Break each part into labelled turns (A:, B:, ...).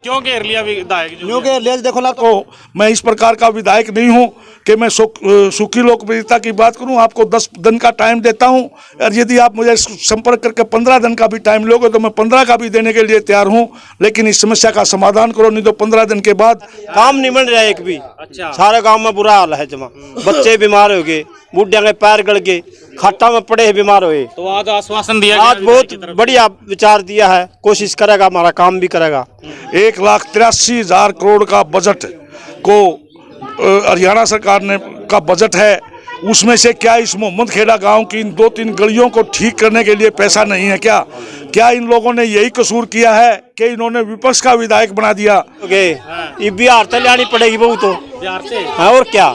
A: क्यों घेर लिया विधायक
B: न्यू घेर लिया देखो ना, तो मैं इस प्रकार का विधायक नहीं हूँ कि मैं सुखी लोकप्रियता की बात करूं। आपको 10 दिन का टाइम देता हूं, और यदि आप मुझे संपर्क करके 15 दिन का भी टाइम लोगे तो मैं 15 का भी देने के लिए तैयार हूं, लेकिन इस समस्या का समाधान करो, नहीं तो 15 दिन के बाद
C: काम नहीं बन रहा है एक भी।
A: अच्छा,
C: सारे गांव में बुरा हाल है जमा, बच्चे बीमार हो गए, बुढ़िया के पैर गड़ गए, खाटा में पड़े बीमार हुए।
A: तो आज आश्वासन दिया
C: आज बहुत बढ़िया विचार दिया है, कोशिश करेगा, हमारा काम भी करेगा।
B: 1,83,000 करोड़ का बजट को हरियाणा सरकार ने का बजट है, उसमें से क्या इस मोहम्मद खेड़ा गांव की इन 2-3 गलियों को ठीक करने के लिए पैसा नहीं है क्या? क्या इन लोगों ने यही कसूर किया है कि इन्होंने विपक्ष का विधायक बना दिया?
C: ये बिहार से लानी पड़ेगी बहुत, तो
A: बिहार से
C: हाँ और क्या।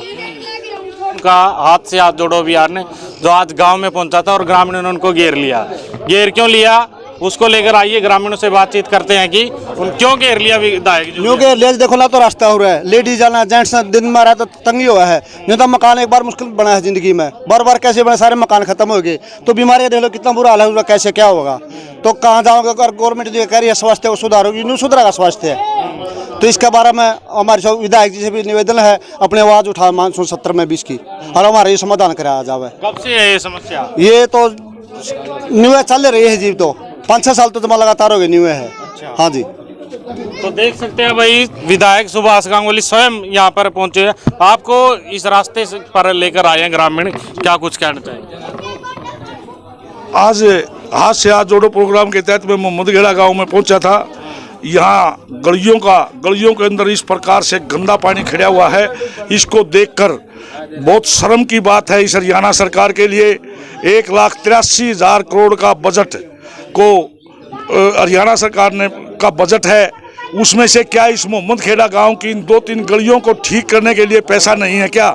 A: उनका हाथ से हाथ जोड़ो बिहार ने, जो आज गांव में पहुंचा था और ग्रामीणों ने उनको घेर लिया। घेर क्यों लिया उसको लेकर आइए, ग्रामीणों से बातचीत करते हैं कि उन क्यों घेर लिया विधायक।
B: न्यू घेर लिया देखो ना, तो रास्ता हो रहा है, लेडीज जाना जेंट्स दिन में रहा तो तंगी हुआ है। नहीं तो मकान एक बार मुश्किल बना है जिंदगी में, बार बार कैसे बने, सारे मकान खत्म हो गए, तो बीमारियां देख लो कितना बुरा हाल है, कैसे क्या होगा। तो कहाँ जाओगे अगर गवर्नमेंट जो कह रही है स्वास्थ्य को सुधारोगी, न्यू सुधरेगा स्वास्थ्य। तो इसके बारे में हमारे सब विधायक जी से भी निवेदन है, अपने आवाज उठा मानसून 17 में 20 की, और हमारा ये समाधान करा जावे।
A: कब से है ये समस्या?
B: ये तो न्यू चल रही है जी, तो 5-6 साल तो जमा लगातार हो गए न्यू है।
A: अच्छा।
B: हाँ जी,
A: तो देख सकते हैं भाई, विधायक सुभाष गांगुली स्वयं यहाँ पर पहुंचे हैं, आपको इस रास्ते से पर लेकर आए हैं ग्रामीण, क्या कुछ कहना चाहिए?
B: आज हाथ से हाथ जोड़ो प्रोग्राम के तहत मैं मोहम्मदखेड़ा गांव में पहुंचा था। यहाँ गलियों के अंदर इस प्रकार से गंदा पानी खड़ा हुआ है, इसको देखकर बहुत शर्म की बात है इस हरियाणा सरकार के लिए। 1,83,000 करोड़ का बजट को हरियाणा सरकार ने का बजट है, उसमें से क्या इस मोहम्मद खेड़ा गांव की इन 2-3 गलियों को ठीक करने के लिए पैसा नहीं है क्या?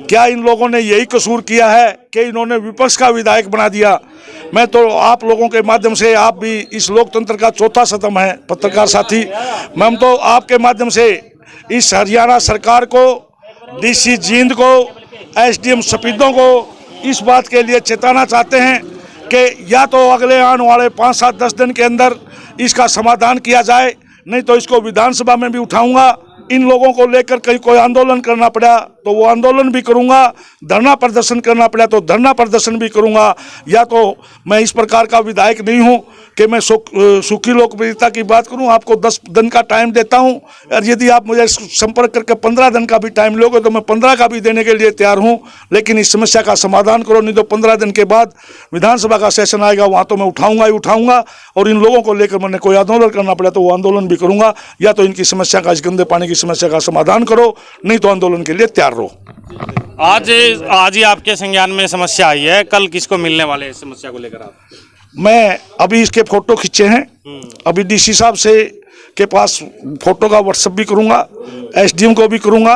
B: क्या इन लोगों ने यही कसूर किया है कि इन्होंने विपक्ष का विधायक बना दिया? मैं तो आप लोगों के माध्यम से, आप भी इस लोकतंत्र का चौथा स्तंभ है पत्रकार साथी, मैं तो आपके माध्यम से इस हरियाणा सरकार को, डीसी जींद को, एसडीएम सफीदों को इस बात के लिए चेताना चाहते हैं कि या तो अगले आने वाले 5-7-10 दिन के अंदर इसका समाधान किया जाए, नहीं तो इसको विधानसभा में भी उठाऊंगा। इन लोगों को लेकर कहीं कोई आंदोलन करना पड़ा तो वो आंदोलन भी करूंगा, धरना प्रदर्शन करना पड़ा तो धरना प्रदर्शन भी करूंगा। या तो मैं इस प्रकार का विधायक नहीं हूं कि मैं सुखी लोकप्रियता की बात करूं। आपको 10 दिन का टाइम देता हूं, और यदि आप मुझे संपर्क करके 15 दिन का भी टाइम लोगे तो मैं 15 का भी देने के लिए तैयार हूं, लेकिन इस समस्या का समाधान करो, नहीं तो 15 दिन के बाद विधानसभा का सेशन आएगा, वहाँ तो मैं उठाऊंगा ही उठाऊंगा। और इन लोगों को लेकर मैंने कोई आंदोलन करना पड़ा तो वो आंदोलन भी करूंगा। या तो इनकी समस्या का, इस गंदे पानी की समस्या का समाधान करो, नहीं तो आंदोलन के लिए तैयार रहो।
A: आज ही आपके संज्ञान में समस्या आई है, कल किसको मिलने वाले हैं समस्या को लेकर आप?
B: मैं अभी इसके फोटो खींचे हैं, अभी डीसी साहब से के पास फोटो का व्हाट्सएप भी करूंगा, एसडीएम को भी करूंगा,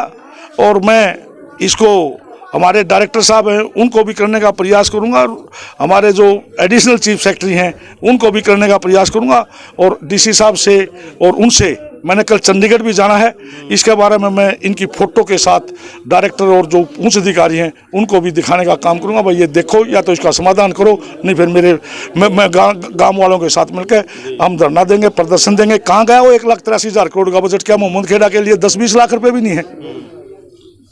B: और मैं इसको हमारे डायरेक्टर साहब हैं उनको भी करने का प्रयास करूंगा, और हमारे जो एडिशनल चीफ सेक्रेटरी हैं उनको भी करने का प्रयास करूंगा। और डीसी साहब से और उनसे मैंने कल चंडीगढ़ भी जाना है, इसके बारे में मैं इनकी फ़ोटो के साथ डायरेक्टर और जो उच्च अधिकारी हैं उनको भी दिखाने का काम करूंगा। भाई ये देखो, या तो इसका समाधान करो, नहीं फिर मैं गांव वालों के साथ मिलकर हम धरना देंगे, प्रदर्शन देंगे। कहाँ गया वो 1,83,000 करोड़ का बजट? क्या मोहम्मद खेड़ा के लिए 10-20 लाख रुपये भी नहीं है?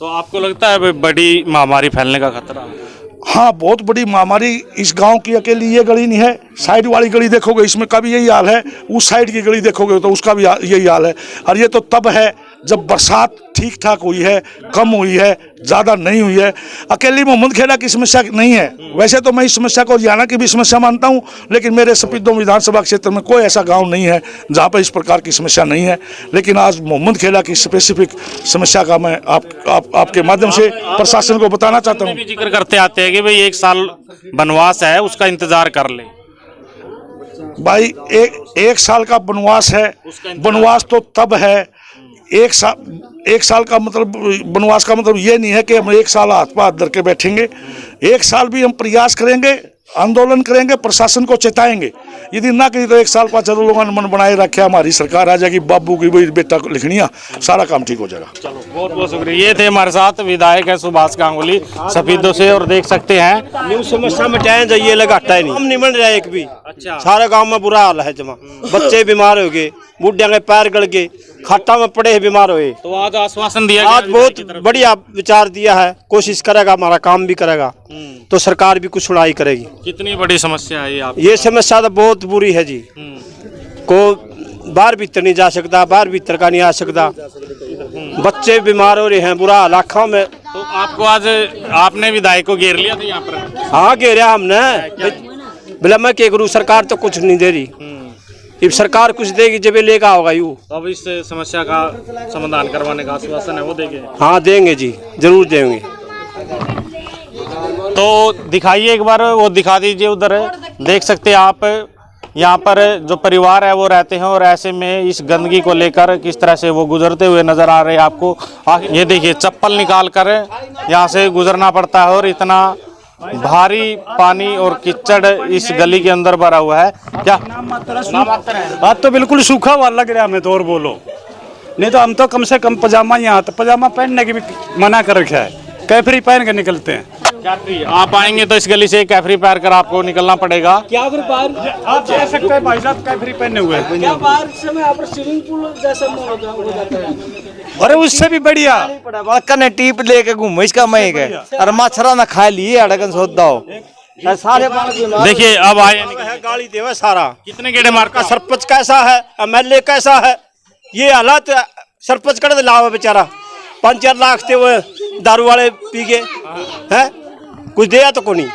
A: तो आपको लगता है बड़ी महामारी फैलने का खतरा?
B: हाँ, बहुत बड़ी महामारी इस गांव की अकेली ये गली नहीं है। साइड वाली गली देखोगे इसमें का भी यही हाल है, उस साइड की गली देखोगे तो उसका भी यही हाल है। और ये तो तब है जब बरसात ठीक ठाक हुई है, कम हुई है, ज़्यादा नहीं हुई है। अकेली मोहम्मद खेड़ा की समस्या नहीं है। वैसे तो मैं इस समस्या को हरियाणा की भी समस्या मानता हूँ, लेकिन मेरे सफीदों विधानसभा क्षेत्र में कोई ऐसा गांव नहीं है जहाँ पर इस प्रकार की समस्या नहीं है। लेकिन आज मोहम्मद खेड़ा की स्पेसिफिक समस्या का मैं आपके माध्यम से प्रशासन को बताना चाहता हूँ।
A: जिक्र करते आते हैं कि भाई 1 साल वनवास है, उसका इंतजार कर ले।
B: भाई एक साल का वनवास है, वनवास तो तब है, एक साल का मतलब, वनवास का मतलब ये नहीं है कि हम 1 साल हाथ पर हाथ धर के बैठेंगे। 1 साल भी हम प्रयास करेंगे, आंदोलन करेंगे, प्रशासन को चेताएंगे। यदि ना कही तो 1 साल बाद चलो लोगों ने मन बनाए रखे, हमारी सरकार आ जाएगी, बाबू की भाई बेटा को लिखनिया, सारा काम ठीक हो जाएगा।
A: चलो, बहुत बहुत शुक्रिया। ये थे हमारे साथ विधायक है सुभाष गांगुली सफीदों से, और देख सकते हैं
C: न्यू समस्या मिटाए जाइए, लगाता है नहीं, काम नहीं बन रहा है एक भी।
A: अच्छा,
C: सारे गांव में बुरा हाल है जमा, बच्चे बीमार हो गए, बूढ़िया के पैर गल गए, खट्टा में पड़े हैं, बीमार हुए।
A: तो आज आश्वासन दिया गया
C: आज
A: विधायक
C: बहुत
A: की तरफ
C: बढ़िया विचार दिया है, कोशिश करेगा, हमारा काम भी करेगा, तो सरकार भी कुछ सुनाई करेगी।
A: से। कितनी बड़ी समस्या है ये आप?
C: ये समस्या तो बहुत बुरी है जी, को बाहर भीतर नहीं जा सकता, बाहर भीतर का नहीं आ सकता, बच्चे बीमार हो रहे हैं, बुरा हाल आँखों में।
A: तो आपको आज आपने विधायक को घेर लिया था यहाँ पर?
C: हाँ घेरा हमने, बोला मैं क्या करूँ, सरकार तो कुछ नहीं दे रही, अब सरकार कुछ देगी जब ये लेगा होगा यू।
A: अब इस समस्या का समाधान करवाने का आश्वासन है वो देंगे?
C: हाँ देंगे जी, जरूर देंगे।
A: तो दिखाइए एक बार, वो दिखा दीजिए उधर, देख सकते हैं आप यहाँ पर जो परिवार है वो रहते हैं, और ऐसे में इस गंदगी को लेकर किस तरह से वो गुजरते हुए नजर आ रहे हैं आपको। ये देखिए चप्पल निकाल कर यहाँ से गुजरना पड़ता है, और इतना भारी पानी और कीचड़ इस गली के अंदर भरा हुआ है। क्या
D: बात तो बिल्कुल सूखा हुआ लग रहा है हमें तो, और बोलो नहीं तो हम तो कम से कम पजामा, यहाँ तो पजामा पहनने की भी मना कर रखा है, कैफरी पहन के निकलते हैं।
A: कैफरी आप आएंगे तो इस गली से कैफरी पैर कर आपको निकलना पड़ेगा।
D: क्या आप कह सकते हैं भाई साहब कैफरी पहने हुए हैं,
E: क्या बारिश में यहाँ पर स्विमिंग पूल जैसा हो जाता है?
D: अरे उससे भी बढ़िया
F: कने टीप लेके घूमो इसका मैं गए और मच्छरा ना खा लिए अड़गन सौदा हो सारे
A: देखिए अब आए
C: गाली देवा सारा,
A: कितने गेड़े मार
C: का सरपंच कैसा है, एमएलए कैसा है, ये हालात सरपंच कर लावा बेचारा, 5-4 लाख थे वो दारू वाले पी गए हैं, कुछ दिया तो को नहीं।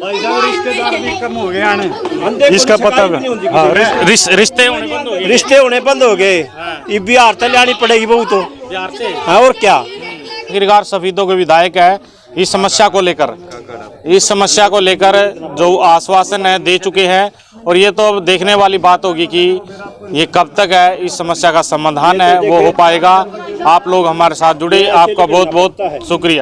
D: रिश्तेदार भी कम हो गए, इसका पता है।
A: रिश्ते होने बंद हो गए?
C: रिश्ते होने बंद हो गए, ये बिहार तक लानी पड़ेगी बहू तो,
A: बिहार से।
C: हाँ और क्या।
A: आखिरकार सफीदों के विधायक है, इस समस्या को लेकर जो आश्वासन है दे चुके हैं, और ये तो अब देखने वाली बात होगी कि ये कब तक है इस समस्या का समाधान है वो हो पाएगा। आप लोग हमारे साथ जुड़े, आपका बहुत बहुत शुक्रिया।